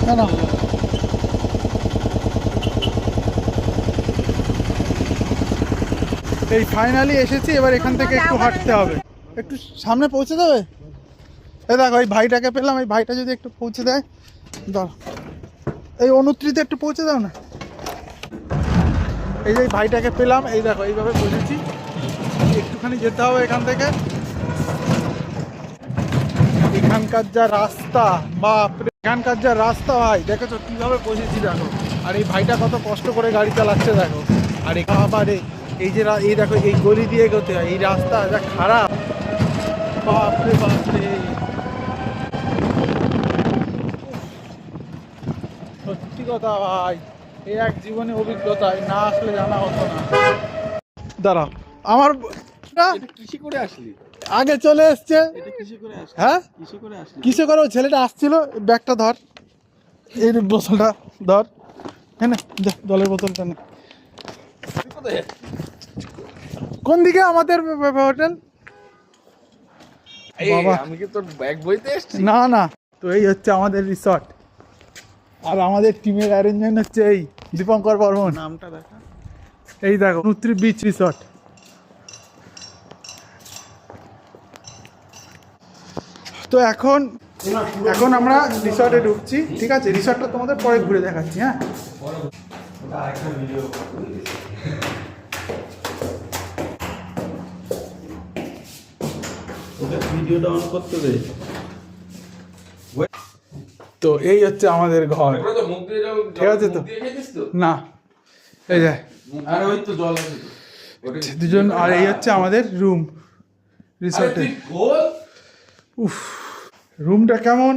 না না এই ফাইনালি এসেছি, এবার এখান থেকে একটু হাঁটতে হবে, একটু সামনে পৌঁছে দেবে। এই দেখো এই ভাইটাকে পেলাম, এই ভাইটা যদি একটু পৌঁছে দেয়, দাও এই অনুত্রিতে একটু পৌঁছে দাও না। এই যে ভাইটাকে পেলাম, এই দেখো এইভাবে বসেছি, একটুখানি যেতে হবে এখান থেকে। এখানকার যা রাস্তা, বাপরে এখানকার যা রাস্তা ভাই, দেখেছো কিভাবে বসেছি দেখো। আর এই ভাইটা কত কষ্ট করে গাড়ি চালাচ্ছে দেখো। আর এখানে এই যে এই দেখো এই গলি দিয়ে এগোতে হয়, এই রাস্তা যা খারাপ, বাপরে বাপরে। সত্যি কথা ভাই, এই এক জীবনে অভিজ্ঞতা, না আসলে জানা হতো না। দাঁড়াও আমার কিসে করে আসলি? আগে চলে এসছে। এটা কিসে করে আসলি? হ্যাঁ কিসে করে আসলি? কিসে করে, ওই ছেলেটা আসছিল, ব্যাগটা ধর, এই বোতলটা ধর, হ্যাঁ না জলের বোতলটা নে। কোন দিকে আমাদের হোটেল? বাবা আমি কি তোর ব্যাগ বইতে এসেছি? না না, তো এই হচ্ছে আমাদের রিসর্ট, আর আমাদের টিমের অ্যারেঞ্জমেন্ট হচ্ছে এই দীপঙ্কর বর্মন। নামটা দেখা। এই দেখো নুত্রি বিচ রিসর্ট। তো এখন আমরা রিসর্টে ঢুকছি, ঠিক আছে? রিসর্টটা তোমাদের পরে ঘুরে দেখাচ্ছি। হ্যাঁ ভিডিওটা অন করতে দে। তো এই হচ্ছে আমাদের ঘর, ঠিক আছে? তো না এই যে আরে ওই তো জল আছে দুজন, আর এই হচ্ছে আমাদের রুম রিসর্টে। উফ, রুমটা কেমন